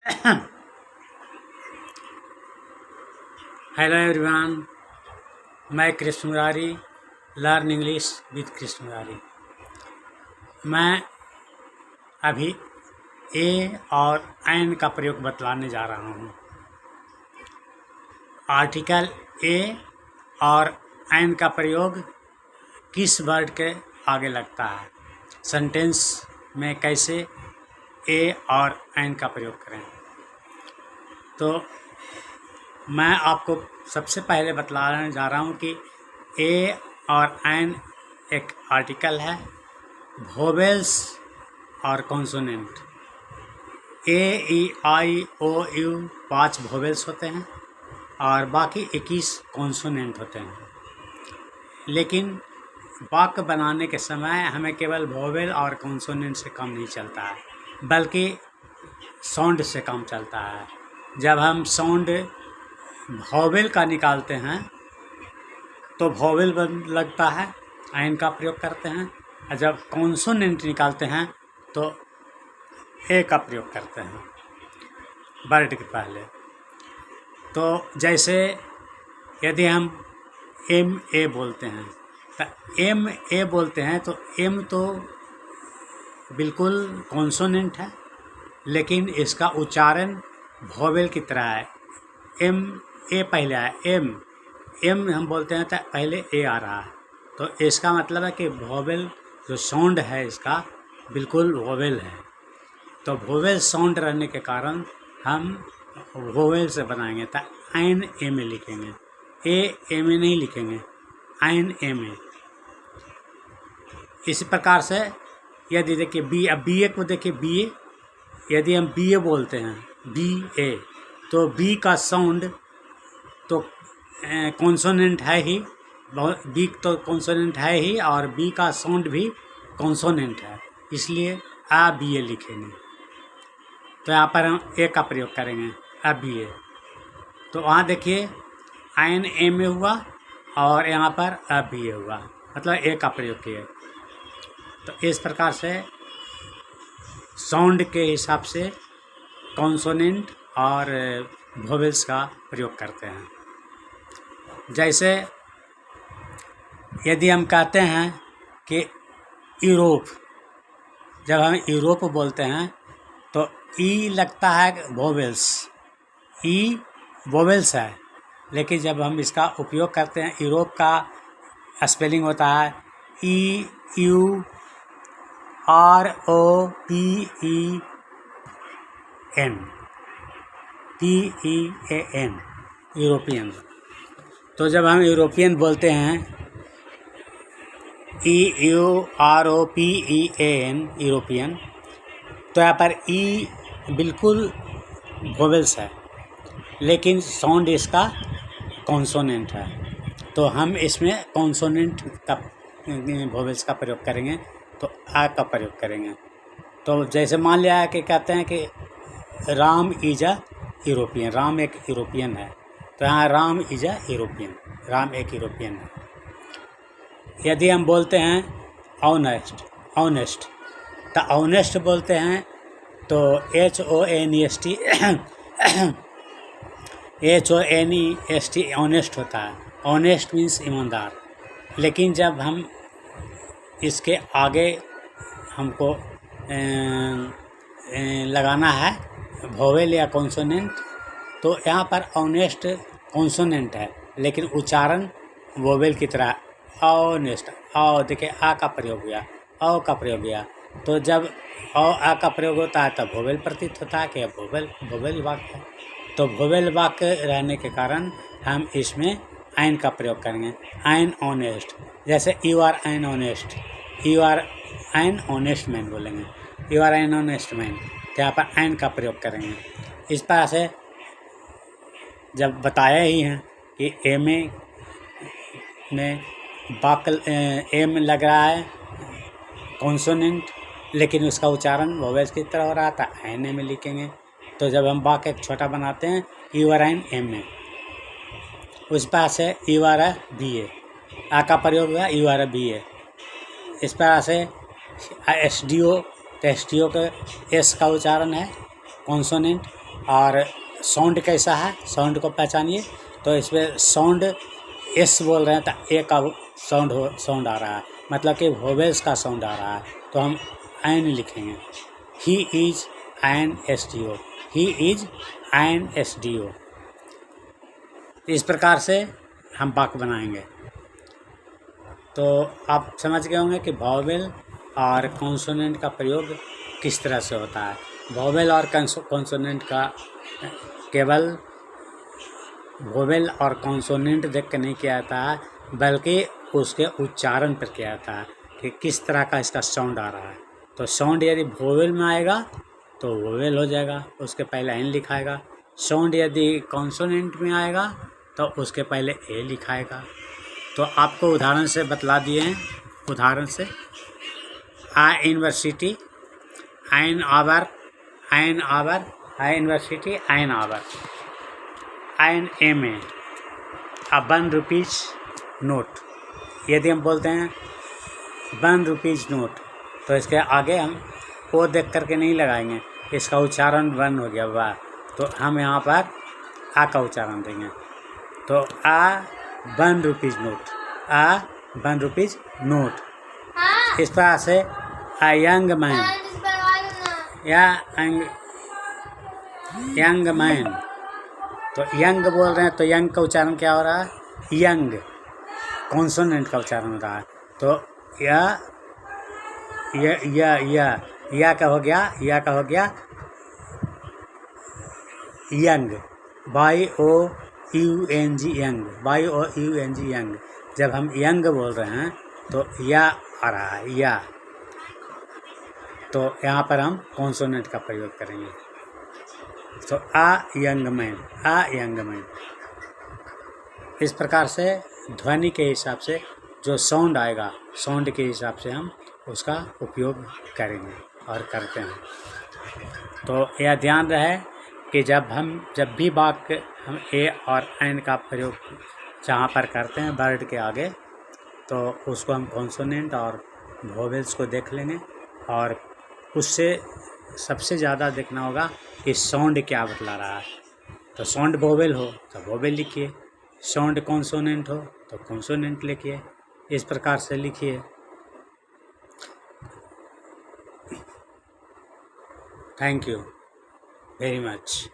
Hello everyone, मैं Krishna Murari, learn English with Krishna Murari. मैं अभी ए और एन का प्रयोग बतलाने जा रहा हूँ। आर्टिकल ए और एन का प्रयोग किस वर्ड के आगे लगता है, सेंटेंस में कैसे ए और एन का प्रयोग करें। तो मैं आपको सबसे पहले बतलाने जा रहा हूँ कि ए और एन एक आर्टिकल है, वोवेल्स और consonant. A E I O U 5 vowels होते हैं और बाकी 21 कॉन्सोनेंट होते हैं। लेकिन वाक्य बनाने के समय हमें केवल वोवेल और कॉन्सोनेंट से काम नहीं चलता है, बल्कि साउंड से काम चलता है। जब हम साउंड वोवेल का निकालते हैं तो वोवेल लगता है, एन का प्रयोग करते हैं, और जब कॉन्सोनेंट निकालते हैं तो ए का प्रयोग करते हैं वर्ड के पहले। तो जैसे यदि हम एम ए बोलते हैं तो एम ए बोलते हैं तो एम तो बिल्कुल कॉन्सोनेंट है, लेकिन इसका उच्चारण वोवेल की तरह है। एम ए पहले है, एम हम बोलते हैं तो पहले ए आ रहा है, तो इसका मतलब है कि वोवेल जो साउंड है इसका बिल्कुल वोवेल है। तो वोवेल साउंड रहने के कारण हम वोवेल से बनाएंगे तो एन ए में लिखेंगे, ए में नहीं लिखेंगे, एन ए में। इसी प्रकार से यदि देखिए बी, अब बी ए को देखिए बी ए, यदि हम बी ए बोलते हैं बी ए, तो बी का साउंड तो कॉन्सोनेंट है ही, बी तो कॉन्सोनेंट है ही, और बी का साउंड भी कॉन्सोनेंट है, इसलिए आ बी ए लिखेंगे। तो यहाँ पर हम ए का प्रयोग करेंगे, आ बी ए। तो वहाँ देखिए एन ए में हुआ और यहाँ पर आ बी ए हुआ, मतलब ए का प्रयोग किए। तो इस प्रकार से साउंड के हिसाब से कॉन्सोनेंट और वोवेल्स का प्रयोग करते हैं। जैसे यदि हम कहते हैं कि यूरोप, जब हम यूरोप बोलते हैं तो ई लगता है वोवेल्स, ई वोवेल्स है, लेकिन जब हम इसका उपयोग करते हैं, यूरोप का स्पेलिंग होता है E U R O P E N, P E A N, European. तो जब हम यूरोपियन बोलते हैं E U R O P E A N, European, तो यहाँ पर ई बिल्कुल वोवेल्स है, लेकिन साउंड इसका कॉन्सोनेंट है। तो हम इसमें कॉन्सोनेंट का वोवेल्स का प्रयोग करेंगे, तो आ का प्रयोग करेंगे। तो जैसे मान लिया है कि कहते हैं कि Ram is a European, Ram एक यूरोपियन है, तो यहाँ Ram is a European, Ram एक यूरोपियन है। यदि हम बोलते हैं ऑनेस्ट, ऑनेस्ट, तो ऑनेस्ट बोलते हैं तो H O N E S T, H O N E S T honest होता है। ऑनेस्ट मीन्स ईमानदार। लेकिन जब हम इसके आगे हमको लगाना है वोवेल या कॉन्सोनेंट, तो यहाँ पर ऑनेस्ट कॉन्सोनेंट है, लेकिन उच्चारण वोवेल की तरह ऑनेस्ट। औ देखिए आ का प्रयोग हुआ, औ का प्रयोग हुआ, तो जब औ आ का प्रयोग होता है तब वोवेल प्रतीत होता है कि वोवेल वाक्य है। तो वोवेल वाक्य रहने के कारण हम इसमें एन का प्रयोग करेंगे, एन ऑनेस्ट। जैसे you are an honest, you are an honest man बोलेंगे, you are an honest man, तो यहाँ पर एन का प्रयोग करेंगे। इस तरह से जब बताया ही है कि ए में ए में लग रहा है कॉन्सोनेंट, लेकिन उसका उच्चारण वोवेल्स की तरह हो रहा था, एन ए में लिखेंगे। तो जब हम वाक्य छोटा बनाते हैं यू आर एन एम में, उस पास से यू आर ए बी ए, आ का प्रयोग हुआ यू आर ए बी ए। इस तरह से एस डी ओ, तो एस डी ओ के एस का उच्चारण है कॉन्सोनेंट, और साउंड कैसा है, साउंड को पहचानिए। तो इसमें साउंड एस बोल रहे हैं तो ए का साउंड आ रहा है, मतलब कि वोवेल्स का साउंड आ रहा है, तो हम एन लिखेंगे। He is an S D O, he is an S D O. इस प्रकार से हम वाक्य बनाएंगे। तो आप समझ गए होंगे कि वोवेल और कॉन्सोनेंट का प्रयोग किस तरह से होता है। वोवेल और कॉन्सोनेंट का केवल वोवेल और कॉन्सोनेंट देख के नहीं किया जाता है, बल्कि उसके उच्चारण पर किया जाता है कि किस तरह का इसका साउंड आ रहा है। तो साउंड यदि वोवेल में आएगा तो वोवेल हो जाएगा, उसके पहले एन लिखाएगा। साउंड यदि कॉन्सोनेंट में आएगा तो उसके पहले ए लिखाएगा। तो आपको उदाहरण से बतला दिए हैं। उदाहरण से a university an hour, an hour, a university an hour, an M A, a 1 rupees note. यदि हम बोलते हैं 1 रुपीज़ नोट तो इसके आगे हम ओ देख करके नहीं लगाएंगे, इसका उच्चारण 1 हो गया वाह, तो हम यहाँ पर आ का उच्चारण देंगे। तो आ 1 रुपीज़ नोट, आ 1 रुपीज़ नोट। इस तरह से आ यंग मैन, या यंग मैन, तो यंग बोल रहे हैं तो यंग का उच्चारण क्या हो रहा है, यंग, कॉन्सोनेंट का उच्चारण हो रहा है। तो या का हो गया, या का हो गया young, YOUNG young, YOUNG young. जब हम यंग बोल रहे हैं तो या आ रहा है, या, तो यहाँ पर हम कॉन्सोनेंट का प्रयोग करेंगे। तो आ यंग मैन, आ यंग मैन। इस प्रकार से ध्वनि के हिसाब से जो साउंड आएगा, साउंड के हिसाब से हम उसका उपयोग करेंगे और करते हैं। तो यह ध्यान रहे कि जब भी वाक्य हम ए और एन का प्रयोग जहाँ पर करते हैं वर्ड के आगे, तो उसको हम कॉन्सोनेंट और वोवेल्स को देख लेंगे, और उससे सबसे ज़्यादा देखना होगा कि साउंड क्या बतला रहा है। तो साउंड वोवेल हो तो वोवेल लिखिए, साउंड कॉन्सोनेंट हो तो कॉन्सोनेंट लिखिए। इस प्रकार से लिखिए। Thank you very much.